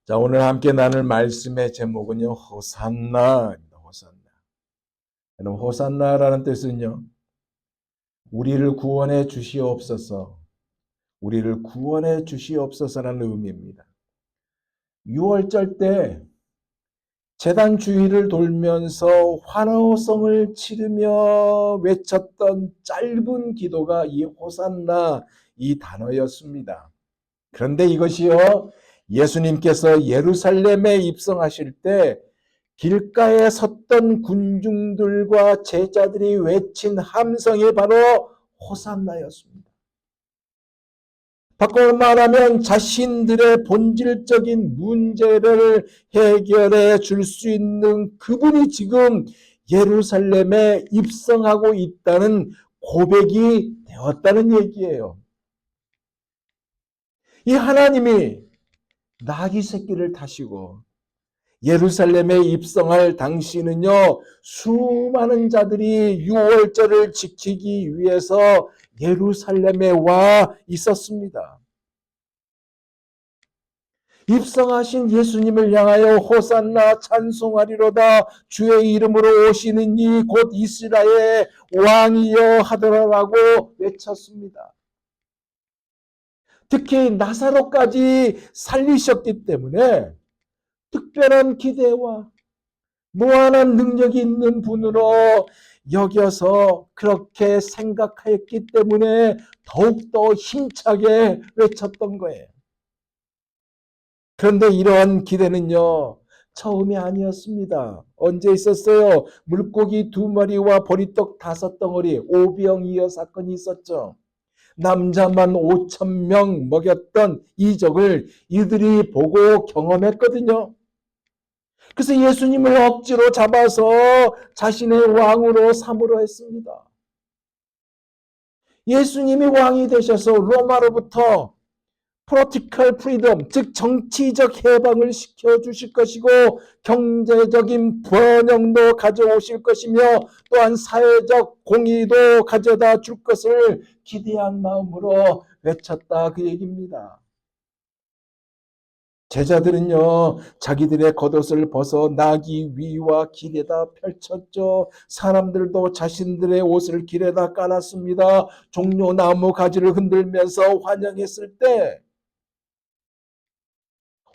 자, 오늘 함께 나눌 말씀의 제목은요, 호산나입니다. 호산나. 여러분, 호산나라는 뜻은요, 우리를 구원해 주시옵소서, 우리를 구원해 주시옵소서라는 의미입니다. 6월절 때 제단 주위를 돌면서 환호성을 치르며 외쳤던 짧은 기도가 이 호산나 이 단어였습니다. 그런데 이것이요, 예수님께서 예루살렘에 입성하실 때 길가에 섰던 군중들과 제자들이 외친 함성이 바로 호산나였습니다. 바꿔 말하면 자신들의 본질적인 문제를 해결해 줄 수 있는 그분이 지금 예루살렘에 입성하고 있다는 고백이 되었다는 얘기예요. 이 하나님이 나귀 새끼를 타시고 예루살렘에 입성할 당시는요, 수많은 자들이 유월절을 지키기 위해서 예루살렘에 와 있었습니다. 입성하신 예수님을 향하여 호산나 찬송하리로다, 주의 이름으로 오시는 이 곧 이스라엘의 왕이여 하더라라고 외쳤습니다. 특히 나사로까지 살리셨기 때문에 특별한 기대와 무한한 능력이 있는 분으로 여겨서 그렇게 생각했기 때문에 더욱더 힘차게 외쳤던 거예요. 그런데 이러한 기대는요, 처음이 아니었습니다. 언제 있었어요? 물고기 2마리와 보리떡 5덩어리, 오병이어 사건이 있었죠. 남자만 5,000명 먹였던 이적을 이들이 보고 경험했거든요. 그래서 예수님을 억지로 잡아서 자신의 왕으로 삼으려 했습니다. 예수님이 왕이 되셔서 로마로부터 political freedom, 즉 정치적 해방을 시켜주실 것이고 경제적인 번영도 가져오실 것이며 또한 사회적 공의도 가져다 줄 것을 기대한 마음으로 외쳤다, 그 얘기입니다. 제자들은요, 자기들의 겉옷을 벗어 나귀 위와 길에다 펼쳤죠. 사람들도 자신들의 옷을 길에다 깔았습니다. 종려나무 가지를 흔들면서 환영했을 때,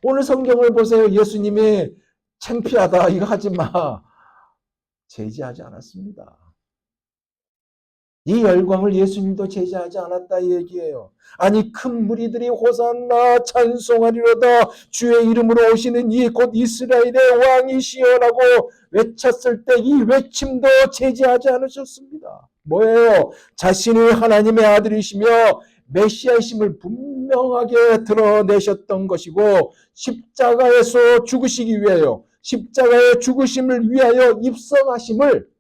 오늘 성경을 보세요. 예수님이 창피하다, 이거 하지 마, 제지하지 않았습니다. 이 열광을 예수님도 제지하지 않았다, 이 얘기예요. 아니, 큰 무리들이 호산나 찬송하리로다, 주의 이름으로 오시는 이 곧 이스라엘의 왕이시여라고 외쳤을 때 이 외침도 제지하지 않으셨습니다. 뭐예요? 자신이 하나님의 아들이시며 메시아이심을 분명하게 드러내셨던 것이고, 십자가에서 죽으시기 위하여, 십자가의 죽으심을 위하여 입성하심을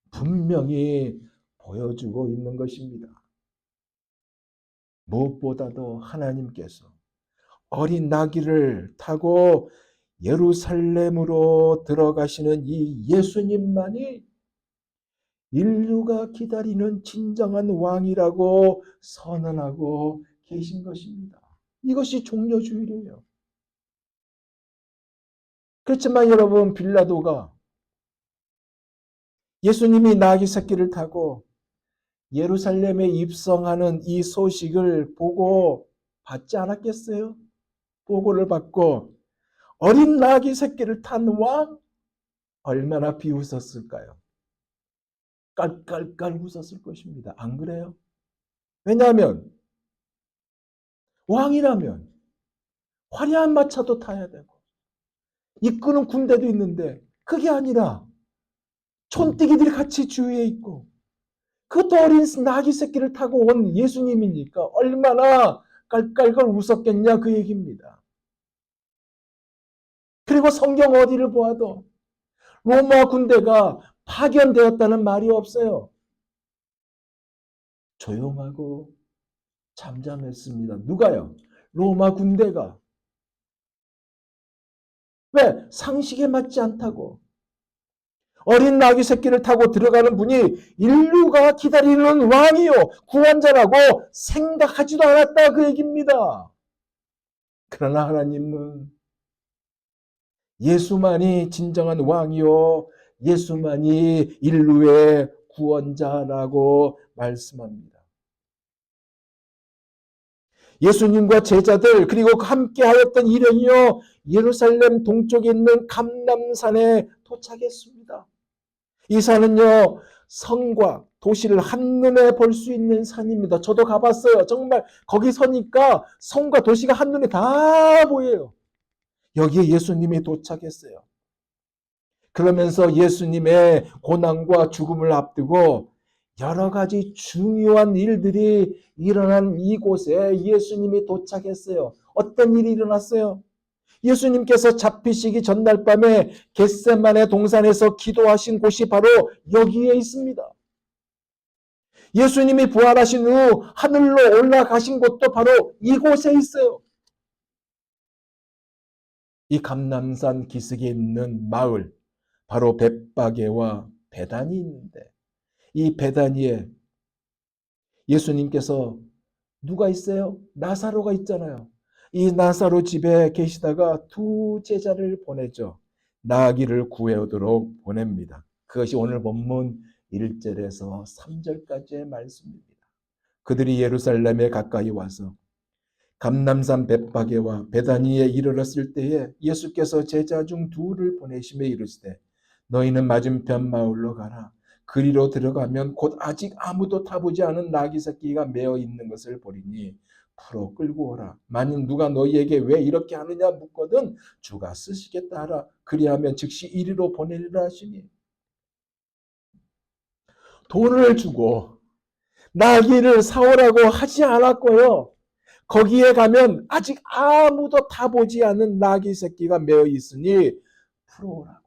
분명히 보여주고 있는 것입니다. 무엇보다도 하나님께서 어린 나귀를 타고 예루살렘으로 들어가시는 이 예수님만이 인류가 기다리는 진정한 왕이라고 선언하고 계신 것입니다. 이것이 종려주일이에요. 그렇지만 여러분, 빌라도가 예수님이 나귀 새끼를 타고 예루살렘에 입성하는 이 소식을 보고 받지 않았겠어요? 보고를 받고 어린 나귀 새끼를 탄 왕, 얼마나 비웃었을까요? 깔깔깔 웃었을 것입니다. 안 그래요? 왜냐하면 왕이라면 화려한 마차도 타야 되고 이끄는 군대도 있는데, 그게 아니라 촌뜨기들이 같이 주위에 있고 그것도 어린 나귀 새끼를 타고 온 예수님이니까 얼마나 깔깔깔 웃었겠냐, 그 얘기입니다. 그리고 성경 어디를 보아도 로마 군대가 파견되었다는 말이 없어요. 조용하고 잠잠했습니다. 누가요? 로마 군대가. 왜? 상식에 맞지 않다고. 어린 나귀 새끼를 타고 들어가는 분이 인류가 기다리는 왕이요, 구원자라고 생각하지도 않았다, 그 얘기입니다. 그러나 하나님은 예수만이 진정한 왕이요 예수만이 인류의 구원자라고 말씀합니다. 예수님과 제자들 그리고 함께하였던 일행이요 예루살렘 동쪽에 있는 감람산에 도착했습니다. 이 산은요 성과 도시를 한눈에 볼 수 있는 산입니다. 저도 가봤어요. 정말 거기 서니까 성과 도시가 한눈에 다 보여요. 여기에 예수님이 도착했어요. 그러면서 예수님의 고난과 죽음을 앞두고 여러 가지 중요한 일들이 일어난 이곳에 예수님이 도착했어요. 어떤 일이 일어났어요? 예수님께서 잡히시기 전날 밤에 겟세마네 동산에서 기도하신 곳이 바로 여기에 있습니다. 예수님이 부활하신 후 하늘로 올라가신 곳도 바로 이곳에 있어요. 이 감람산 기슭에 있는 마을, 바로 벳바게와 베다니 있는데 이 베다니에 예수님께서 누가 있어요? 나사로가 있잖아요. 이 나사로 집에 계시다가 두 제자를 보내죠. 나아기를 구해오도록 보냅니다. 그것이 오늘 본문 1절에서 3절까지의 말씀입니다. 그들이 예루살렘에 가까이 와서 감람산 벳바게와 베다니에 이르렀을 때에 예수께서 제자 중 둘을 보내시며 이르시되 너희는 맞은편 마을로 가라. 그리로 들어가면 곧 아직 아무도 타보지 않은 나귀 새끼가 매어 있는 것을 보리니 풀어 끌고 오라. 만일 누가 너희에게 왜 이렇게 하느냐 묻거든 주가 쓰시겠다 하라. 그리하면 즉시 이리로 보내리라 하시니 돈을 주고 나귀를 사오라고 하지 않았고요. 거기에 가면 아직 아무도 타보지 않은 나귀 새끼가 매어 있으니 풀어오라고.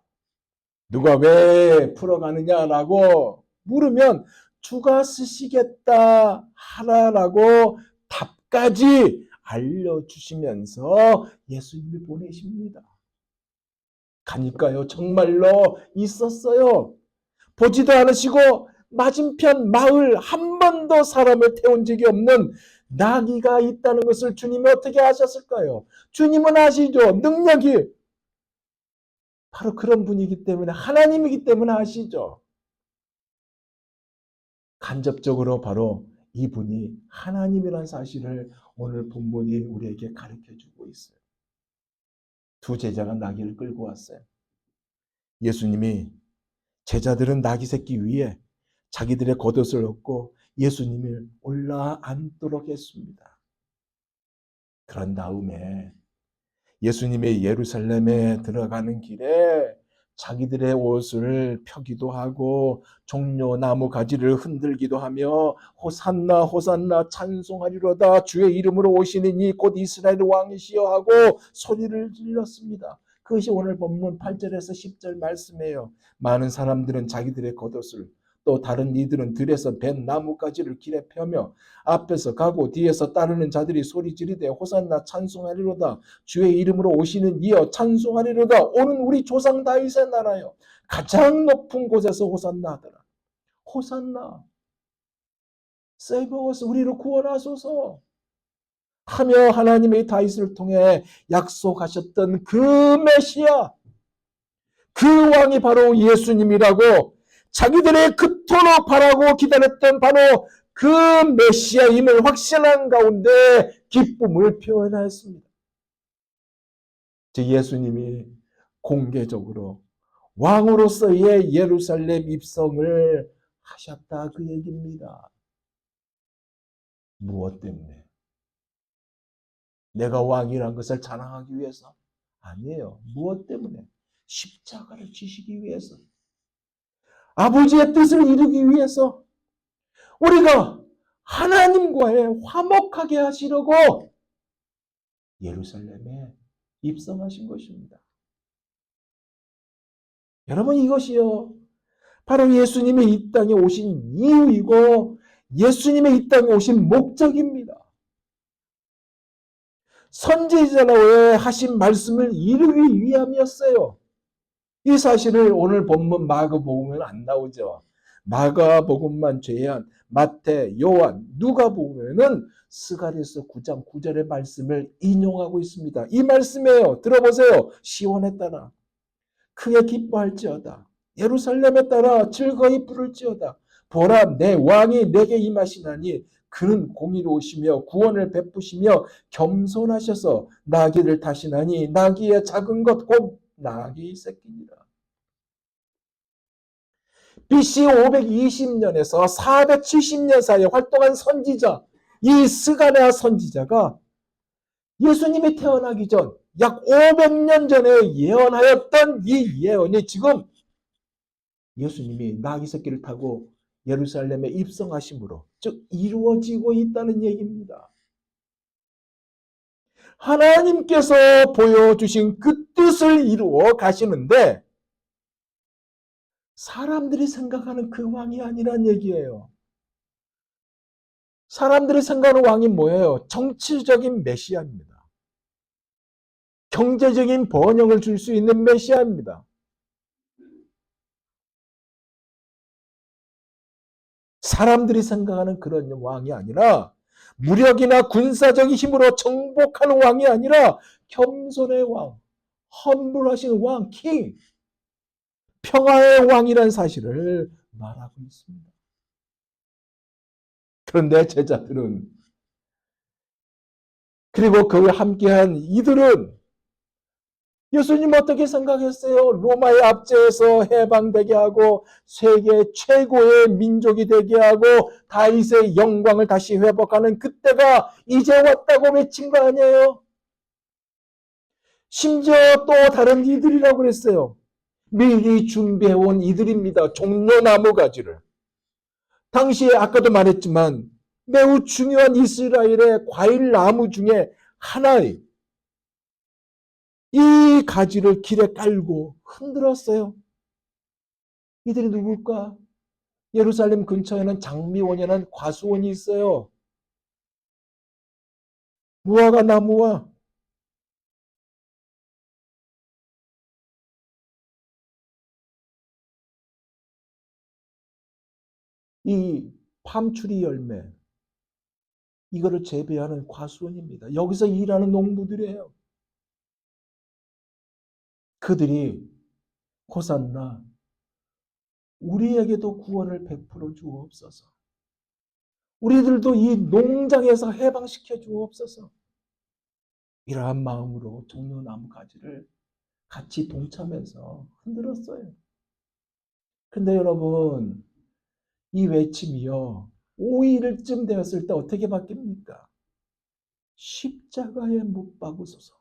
누가 왜 풀어가느냐라고 물으면 주가 쓰시겠다 하라라고 답까지 알려주시면서 예수님이 보내십니다. 가니까요 정말로 있었어요. 보지도 않으시고 맞은편 마을 한 번도 사람을 태운 적이 없는 나귀가 있다는 것을 주님이 어떻게 아셨을까요? 주님은 아시죠. 능력이 바로 그런 분이기 때문에 하나님이기 때문에 아시죠. 간접적으로 바로 이분이 하나님이라는 사실을 오늘 본문이 우리에게 가르쳐주고 있어요. 두 제자가 나귀를 끌고 왔어요. 예수님이 제자들은 나귀 새끼 위에 자기들의 겉옷을 얹고 예수님을 올라앉도록 했습니다. 그런 다음에 예수님의 예루살렘에 들어가는 길에 자기들의 옷을 펴기도 하고 종려 나무 가지를 흔들기도 하며 호산나 호산나 찬송하리로다 주의 이름으로 오시는 이 곧 이스라엘 왕이시여 하고 소리를 질렀습니다. 그것이 오늘 본문 8절에서 10절 말씀이에요. 많은 사람들은 자기들의 겉옷을 또 다른 이들은 들에서 벤 나뭇가지를 길에 펴며 앞에서 가고 뒤에서 따르는 자들이 소리 지르되 호산나 찬송하리로다 주의 이름으로 오시는 이여 찬송하리로다 오는 우리 조상 다윗의 나라여 가장 높은 곳에서 호산나 하더라. 호산나 세이브 어스 우리를 구원하소서 하며 하나님의 다윗을 통해 약속하셨던 그 메시아 그 왕이 바로 예수님이라고 자기들의 그토록 바라고 기다렸던 바로 그 메시아임을 확신한 가운데 기쁨을 표현하였습니다. 즉 예수님이 공개적으로 왕으로서의 예루살렘 입성을 하셨다 그 얘기입니다. 무엇 때문에? 내가 왕이란 것을 자랑하기 위해서? 아니에요. 무엇 때문에? 십자가를 지시기 위해서. 아버지의 뜻을 이루기 위해서 우리가 하나님과의 화목하게 하시려고 예루살렘에 입성하신 것입니다. 여러분 이것이요 바로 예수님이 이 땅에 오신 이유이고 예수님의 이 땅에 오신 목적입니다. 선지자로의 하신 말씀을 이루기 위함이었어요. 이 사실을 오늘 본문 마가복음에는 안 나오죠. 마가복음만 제외한 마태, 요한, 누가복음에는 스가랴서 9장 9절의 말씀을 인용하고 있습니다. 이 말씀이에요. 들어보세요. 시온에 따라 크게 기뻐할지어다. 예루살렘에 따라 즐거이 부를지어다. 보라, 내 왕이 내게 임하시나니 그는 공의로우시며 구원을 베푸시며 겸손하셔서 나귀를 타시나니 나귀의 작은 것 곧 나귀 새끼니라. BC 520년에서 470년 사이에 활동한 선지자, 이 스가랴 선지자가 예수님이 태어나기 전 약 500년 전에 예언하였던 이 예언이 지금 예수님이 나귀 새끼를 타고 예루살렘에 입성하심으로 즉 이루어지고 있다는 얘기입니다. 하나님께서 보여주신 그 뜻을 이루어 가시는데 사람들이 생각하는 그 왕이 아니란 얘기예요. 사람들이 생각하는 왕이 뭐예요? 정치적인 메시아입니다. 경제적인 번영을 줄 수 있는 메시아입니다. 사람들이 생각하는 그런 왕이 아니라 무력이나 군사적인 힘으로 정복하는 왕이 아니라 겸손의 왕, 험불하신 왕, 킹, 평화의 왕이라는 사실을 말하고 있습니다. 그런데 제자들은 그리고 그와 함께한 이들은 예수님 어떻게 생각했어요? 로마의 압제에서 해방되게 하고 세계 최고의 민족이 되게 하고 다윗의 영광을 다시 회복하는 그때가 이제 왔다고 외친 거 아니에요? 심지어 또 다른 이들이라고 그랬어요. 미리 준비해온 이들입니다. 종려나무 가지를. 당시에 아까도 말했지만 매우 중요한 이스라엘의 과일 나무 중에 하나의 이 가지를 길에 깔고 흔들었어요. 이들이 누굴까? 예루살렘 근처에는 장미원이라는 과수원이 있어요. 무화과 나무와 이 팜추리 열매, 이거를 재배하는 과수원입니다. 여기서 일하는 농부들이에요. 그들이 호산나 우리에게도 구원을 베풀어 주옵소서. 우리들도 이 농장에서 해방시켜 주옵소서. 이러한 마음으로 종려나무 가지를 같이 동참해서 흔들었어요. 근데 여러분, 이 외침이요, 5일쯤 되었을 때 어떻게 바뀝니까? 십자가에 못 박으소서.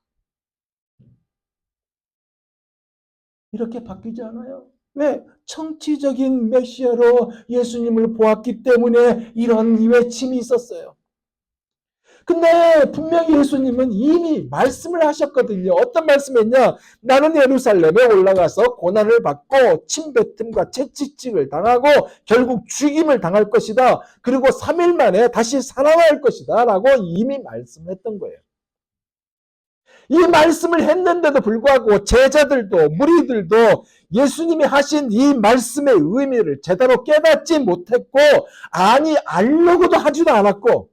이렇게 바뀌지 않아요? 왜? 정치적인 메시아로 예수님을 보았기 때문에 이런 외침이 있었어요. 근데 분명히 예수님은 이미 말씀을 하셨거든요. 어떤 말씀했냐? 나는 예루살렘에 올라가서 고난을 받고 침뱉음과 채찍질을 당하고 결국 죽임을 당할 것이다. 그리고 3일 만에 다시 살아날 것이다. 라고 이미 말씀했던 거예요. 이 말씀을 했는데도 불구하고 제자들도 무리들도 예수님이 하신 이 말씀의 의미를 제대로 깨닫지 못했고 아니 알려고도 하지도 않았고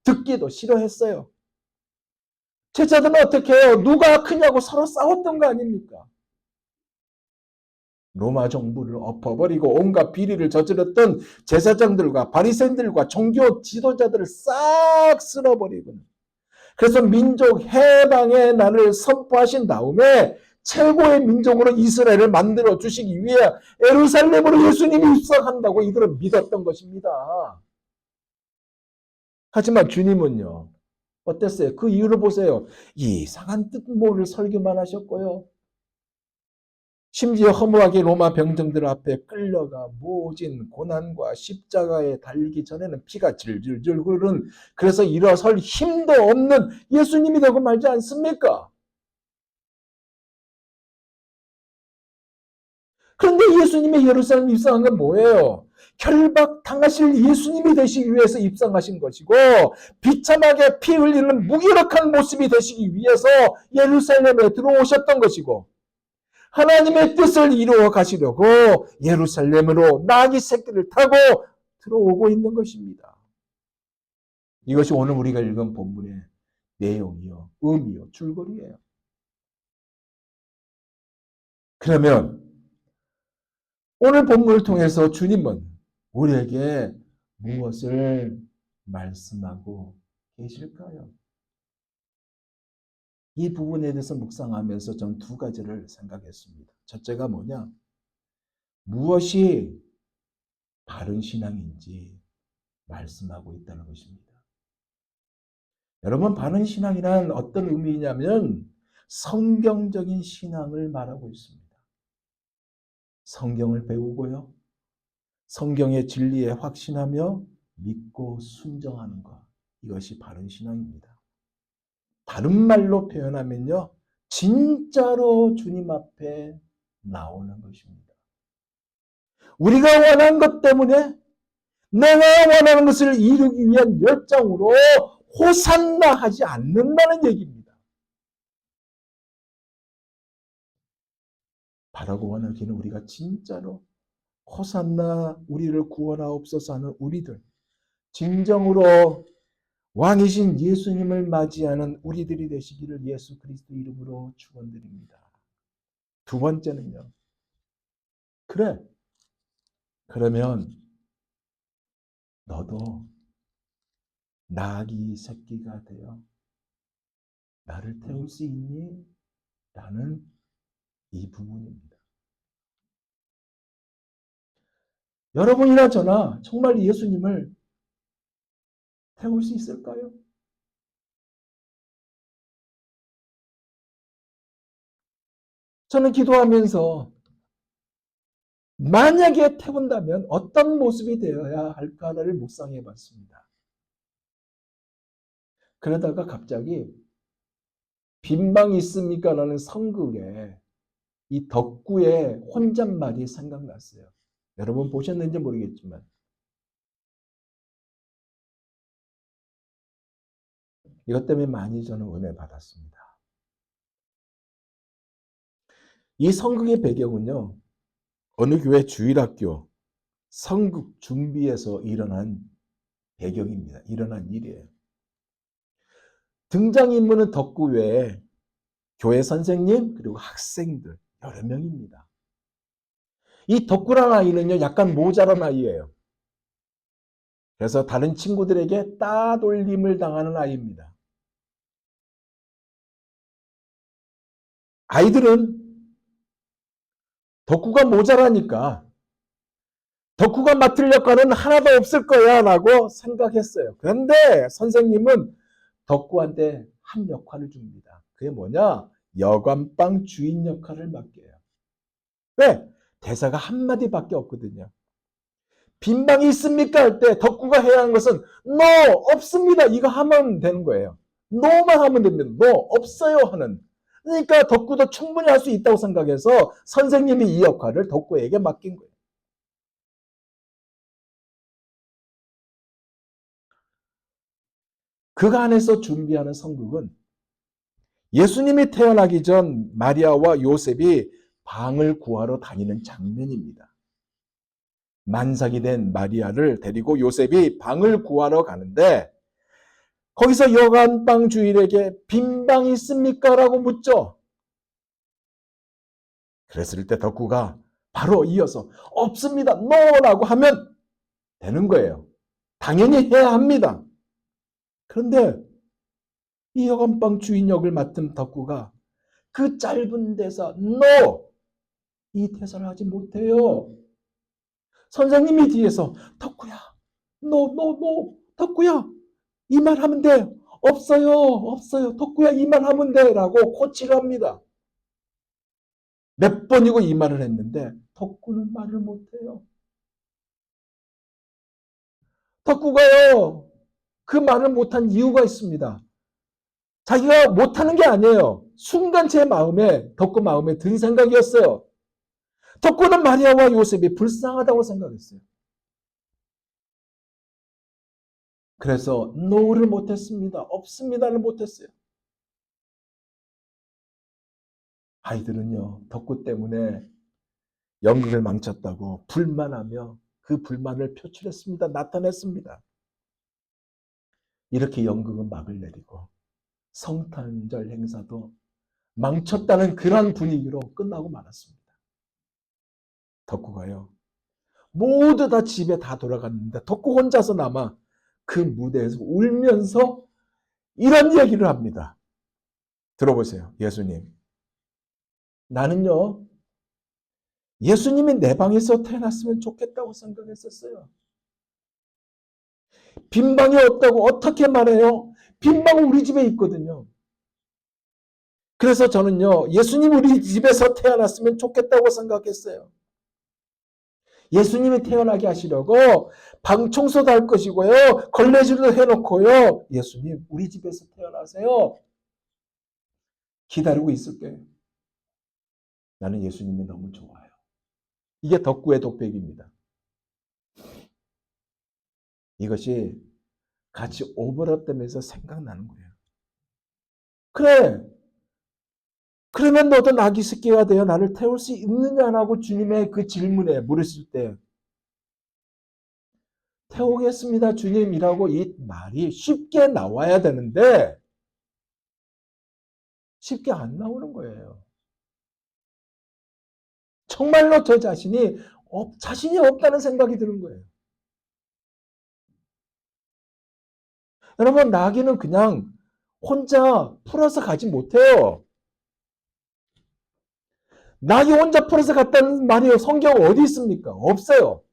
듣기도 싫어했어요. 제자들은 어떻게 해요? 누가 크냐고 서로 싸웠던 거 아닙니까? 로마 정부를 엎어버리고 온갖 비리를 저질렀던 제사장들과 바리새인들과 종교 지도자들을 싹 쓸어버리고 그래서 민족 해방의 날을 선포하신 다음에 최고의 민족으로 이스라엘을 만들어 주시기 위해 예루살렘으로 예수님이 입성한다고 이들은 믿었던 것입니다. 하지만 주님은요. 어땠어요? 그 이유를 보세요. 이상한 뜻모를 설교만 하셨고요. 심지어 허무하게 로마 병정들 앞에 끌려가 모진 고난과 십자가에 달리기 전에는 피가 질질질 흐르는 그래서 일어설 힘도 없는 예수님이 되고 말지 않습니까? 그런데 예수님이 예루살렘 입성한 건 뭐예요? 결박당하실 예수님이 되시기 위해서 입성하신 것이고 비참하게 피 흘리는 무기력한 모습이 되시기 위해서 예루살렘에 들어오셨던 것이고 하나님의 뜻을 이루어 가시려고 예루살렘으로 나귀 새끼를 타고 들어오고 있는 것입니다. 이것이 오늘 우리가 읽은 본문의 내용이요, 의미요, 줄거리예요. 그러면 오늘 본문을 통해서 주님은 우리에게 무엇을 말씀하고 계실까요? 이 부분에 대해서 묵상하면서 저는 두 가지를 생각했습니다. 첫째가 뭐냐? 무엇이 바른 신앙인지 말씀하고 있다는 것입니다. 여러분, 바른 신앙이란 어떤 의미냐면 성경적인 신앙을 말하고 있습니다. 성경을 배우고요. 성경의 진리에 확신하며 믿고 순종하는 것. 이것이 바른 신앙입니다. 다른 말로 표현하면요. 진짜로 주님 앞에 나오는 것입니다. 우리가 원하는 것 때문에 내가 원하는 것을 이루기 위한 열정으로 호산나 하지 않는다는 얘기입니다. 바라고 원하기는 우리가 진짜로 호산나 우리를 구원하옵소서 하는 우리들, 진정으로 왕이신 예수님을 맞이하는 우리들이 되시기를 예수 그리스도 이름으로 축원드립니다. 두 번째는요. 그래. 그러면 너도 나귀 새끼가 되어 나를 태울 수 있니? 라는 이 부분입니다. 여러분이나 저나 정말 예수님을 태울 수 있을까요? 저는 기도하면서 만약에 태운다면 어떤 모습이 되어야 할까를 묵상해 봤습니다. 그러다가 갑자기 빈방 있습니까? 라는 성극에 이 덕구의 혼잣말이 생각났어요. 여러분 보셨는지 모르겠지만 이것 때문에 많이 저는 은혜 받았습니다. 이 성극의 배경은요. 어느 교회 주일학교 성극 준비에서 일어난 배경입니다. 일어난 일이에요. 등장인물은 덕구 외에 교회 선생님 그리고 학생들 여러 명입니다. 이 덕구란 아이는요. 약간 모자란 아이예요. 그래서 다른 친구들에게 따돌림을 당하는 아이입니다. 아이들은 덕구가 모자라니까 덕후가 맡을 역할은 하나도 없을 거야 라고 생각했어요. 그런데 선생님은 덕후한테 한 역할을 줍니다. 그게 뭐냐? 여관방 주인 역할을 맡겨요. 왜? 대사가 한마디밖에 없거든요. 빈방이 있습니까? 할 때 덕후가 해야 하는 것은 No! 없습니다. 이거 하면 되는 거예요. No만 하면 됩니다. No! 없어요 하는. 그러니까 덕후도 충분히 할 수 있다고 생각해서 선생님이 이 역할을 덕후에게 맡긴 거예요. 그 안에서 준비하는 성극은 예수님이 태어나기 전 마리아와 요셉이 방을 구하러 다니는 장면입니다. 만삭이 된 마리아를 데리고 요셉이 방을 구하러 가는데 거기서 여관방 주인에게 빈 방 있습니까? 라고 묻죠. 그랬을 때 덕후가 바로 이어서 없습니다. 노라고 하면 되는 거예요. 당연히 해야 합니다. 그런데 이 여관방 주인 역을 맡은 덕후가 그 짧은 대사 no 이 대사를 하지 못해요. 선생님이 뒤에서 덕구야 no 덕구야 이 말 하면 돼. 없어요 덕구야 이 말 하면 돼 라고 코치를 합니다. 몇 번이고 이 말을 했는데 덕구는 말을 못해요. 덕구가요 그 말을 못한 이유가 있습니다. 자기가 못하는 게 아니에요. 순간 제 마음에 덕구 마음에 든 생각이었어요. 덕구는 마리아와 요셉이 불쌍하다고 생각했어요. 그래서 no를 못했습니다. 없습니다를 못했어요. 아이들은요, 덕구 때문에 연극을 망쳤다고 불만하며 그 불만을 표출했습니다. 나타냈습니다. 이렇게 연극은 막을 내리고 성탄절 행사도 망쳤다는 그런 분위기로 끝나고 말았습니다. 덕구가요. 모두 다 집에 다 돌아갔는데 덕구 혼자서 남아 그 무대에서 울면서 이런 얘기를 합니다. 들어보세요. 예수님. 나는요. 예수님이 내 방에서 태어났으면 좋겠다고 생각했었어요. 빈 방이 없다고 어떻게 말해요? 빈 방은 우리 집에 있거든요. 그래서 저는요. 예수님 우리 집에서 태어났으면 좋겠다고 생각했어요. 예수님이 태어나게 하시려고 방 청소도 할 것이고요. 걸레질도 해놓고요. 예수님 우리 집에서 태어나세요. 기다리고 있을게요. 나는 예수님이 너무 좋아요. 이게 덕구의 독백입니다. 이것이 같이 오버랩되면서 생각나는 거예요. 그래. 그러면 너도 나귀 새끼가 되어 나를 태울 수 있느냐라고 주님의 그 질문에 물으실 때 태우겠습니다 주님이라고 이 말이 쉽게 나와야 되는데 쉽게 안 나오는 거예요. 정말로 저 자신이 없다는 생각이 드는 거예요. 여러분 나귀는 그냥 혼자 풀어서 가지 못해요. 나귀 혼자 풀어서 갔다는 말이요. 성경 어디 있습니까? 없어요.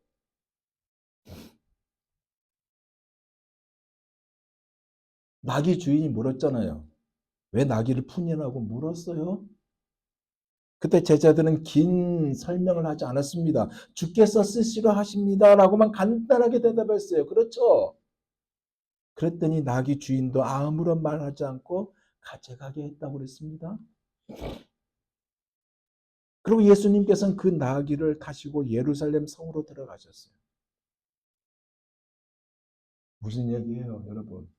나귀 주인이 물었잖아요. 왜 나귀를 푸냐고 물었어요. 그때 제자들은 긴 설명을 하지 않았습니다. 주께서 쓰시려 하십니다라고만 간단하게 대답했어요. 그렇죠? 그랬더니 나귀 주인도 아무런 말하지 않고 가져가게 했다고 그랬습니다. 그리고 예수님께서는 그 나귀를 타시고 예루살렘 성으로 들어가셨어요. 무슨 얘기예요, 여러분?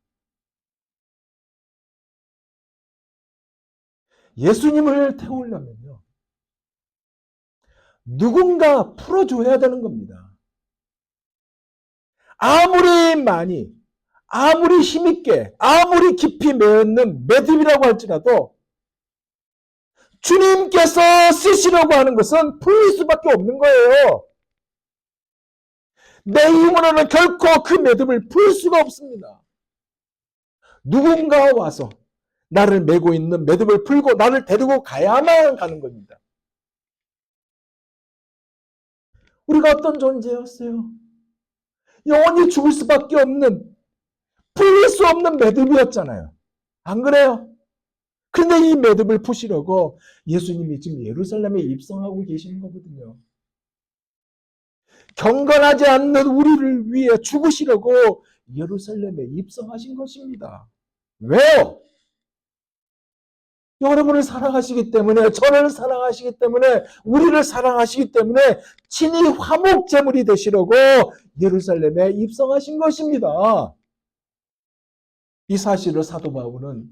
예수님을 태우려면요. 누군가 풀어줘야 되는 겁니다. 아무리 많이, 아무리 힘있게, 아무리 깊이 매었는 매듭이라고 할지라도 주님께서 쓰시려고 하는 것은 풀릴 수밖에 없는 거예요. 내 힘으로는 결코 그 매듭을 풀 수가 없습니다. 누군가 와서 나를 메고 있는 매듭을 풀고 나를 데리고 가야만 가는 겁니다. 우리가 어떤 존재였어요? 영원히 죽을 수밖에 없는 풀릴 수 없는 매듭이었잖아요. 안 그래요? 근데 이 매듭을 푸시려고 예수님이 지금 예루살렘에 입성하고 계시는 거거든요. 경건하지 않는 우리를 위해 죽으시려고 예루살렘에 입성하신 것입니다. 왜요? 여러분을 사랑하시기 때문에, 저를 사랑하시기 때문에, 우리를 사랑하시기 때문에 친히 화목제물이 되시려고 예루살렘에 입성하신 것입니다. 이 사실을 사도 바울은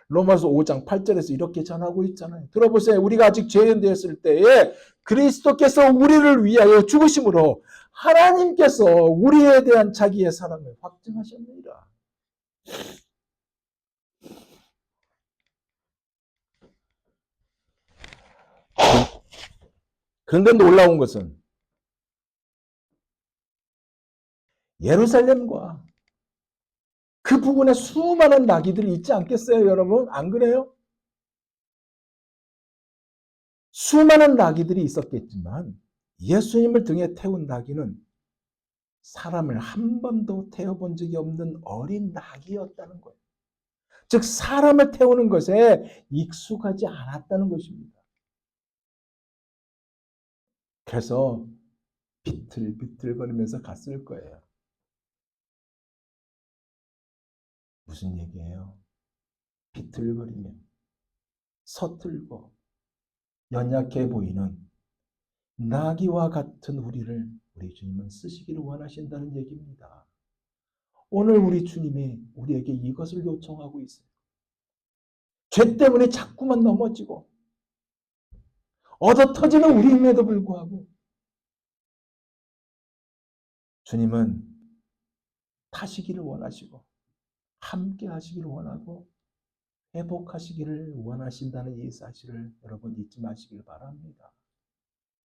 로마서 5장 8절에서 이렇게 전하고 있잖아요. 들어보세요. 우리가 아직 죄인 되었을 때에 그리스도께서 우리를 위하여 죽으심으로 하나님께서 우리에 대한 자기의 사랑을 확증하셨느니라. 그런데 놀라운 것은 예루살렘과 그 부분에 수많은 나귀들이 있지 않겠어요, 여러분? 안 그래요? 수많은 나귀들이 있었겠지만 예수님을 등에 태운 나귀는 사람을 한 번도 태워본 적이 없는 어린 나귀였다는 거예요. 즉 사람을 태우는 것에 익숙하지 않았다는 것입니다. 그래서 비틀비틀거리면서 갔을 거예요. 무슨 얘기예요? 비틀거리며 서툴고 연약해 보이는 나귀와 같은 우리 주님은 쓰시기를 원하신다는 얘기입니다. 오늘 우리 주님이 우리에게 이것을 요청하고 있어요. 죄 때문에 자꾸만 넘어지고 얻어터지는 우리임에도 불구하고 주님은 타시기를 원하시고 함께 하시기를 원하고 회복하시기를 원하신다는 이 사실을 여러분 잊지 마시길 바랍니다.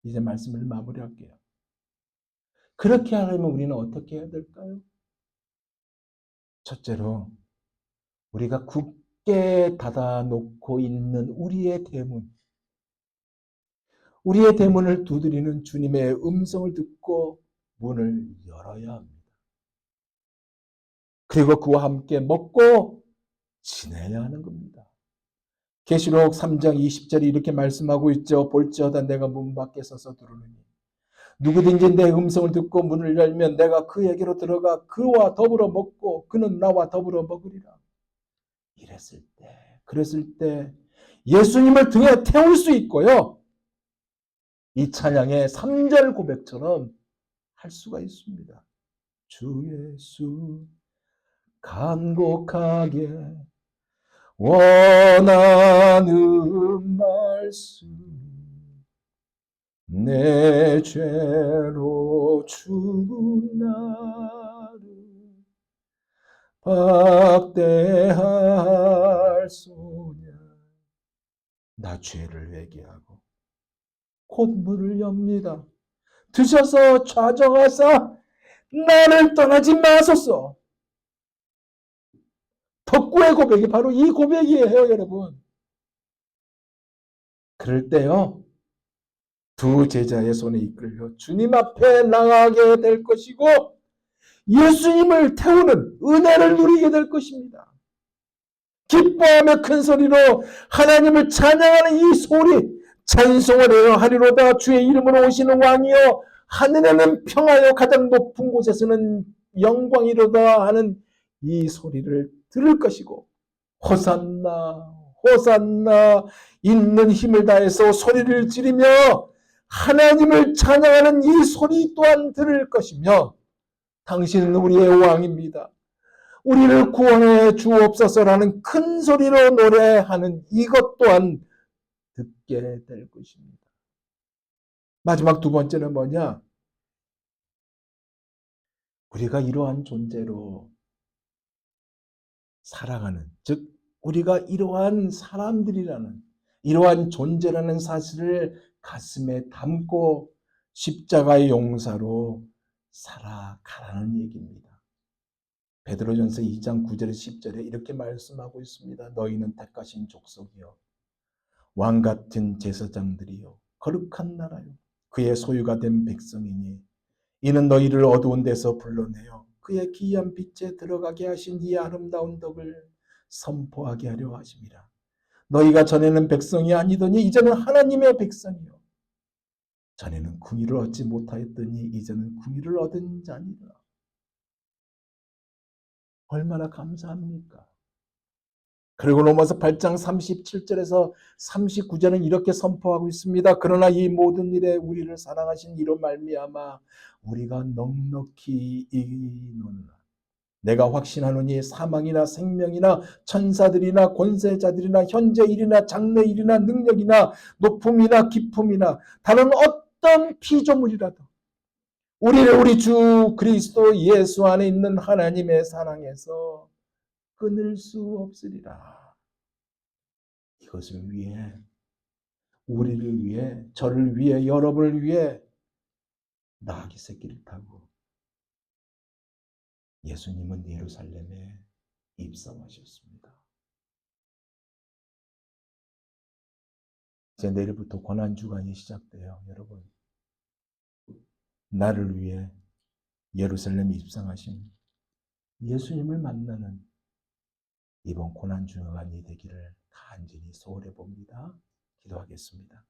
이제 말씀을 마무리할게요. 그렇게 하려면 우리는 어떻게 해야 될까요? 첫째로 우리가 굳게 닫아놓고 있는 우리의 대문을 두드리는 주님의 음성을 듣고 문을 열어야 합니다. 그리고 그와 함께 먹고 지내야 하는 겁니다. 계시록 3장 20절이 이렇게 말씀하고 있죠. 볼지어다 내가 문 밖에 서서 두드리니 누구든지 내 음성을 듣고 문을 열면 내가 그에게로 들어가 그와 더불어 먹고 그는 나와 더불어 먹으리라. 그랬을 때 예수님을 등에 태울 수 있고요. 이 찬양의 3절 고백처럼 할 수가 있습니다. 주 예수 간곡하게 원하는 말씀 내 죄로 죽은 나를 박대할 소냐 나 죄를 회개하고 곧 문을 엽니다. 드셔서 좌정하사 나를 떠나지 마소서. 덕구의 고백이 바로 이 고백이에요, 여러분. 그럴 때요, 두 제자의 손에 이끌려 주님 앞에 나가게 될 것이고 예수님을 태우는 은혜를 누리게 될 것입니다. 기뻐하며 큰 소리로 하나님을 찬양하는 이 소리, 찬송을 하리로다. 주의 이름으로 오시는 왕이여 하늘에는 평화요 가장 높은 곳에서는 영광이로다 하는 이 소리를 들을 것이고 호산나 호산나 있는 힘을 다해서 소리를 지르며 하나님을 찬양하는 이 소리 또한 들을 것이며 당신은 우리의 왕입니다. 우리를 구원해 주옵소서라는 큰 소리로 노래하는 이것 또한 듣게 될 것입니다. 마지막 두 번째는 뭐냐? 우리가 이러한 존재로 살아가는, 즉 우리가 이러한 사람들이라는, 이러한 존재라는 사실을 가슴에 담고 십자가의 용사로 살아가라는 얘기입니다. 베드로전서 2장 9절에서 10절에 이렇게 말씀하고 있습니다. 너희는 택하신 족속이요 왕같은 제사장들이요 거룩한 나라요 그의 소유가 된 백성이니 이는 너희를 어두운 데서 불러내어 그의 기이한 빛에 들어가게 하신 이 아름다운 덕을 선포하게 하려 하심이라. 너희가 전에는 백성이 아니더니 이제는 하나님의 백성이요 전에는 궁의를 얻지 못하였더니 이제는 궁의를 얻은 자니라. 얼마나 감사합니까? 그리고 로마서 8장 37절에서 39절은 이렇게 선포하고 있습니다. 그러나 이 모든 일에 우리를 사랑하신 이로 말미암아 우리가 넉넉히 이기노라. 내가 확신하노니 사망이나 생명이나 천사들이나 권세자들이나 현재 일이나 장래 일이나 능력이나 높음이나 깊음이나 다른 어떤 피조물이라도 우리를 우리 주 그리스도 예수 안에 있는 하나님의 사랑에서 끊을 수 없으리라. 이것을 위해 우리를 위해 저를 위해 여러분을 위해 나귀 새끼를 타고 예수님은 예루살렘에 입성하셨습니다. 이제 내일부터 고난주간이 시작돼요. 여러분 나를 위해 예루살렘에 입성하신 예수님을 만나는 이번 고난주간이 되기를 간절히 소원해 봅니다. 기도하겠습니다.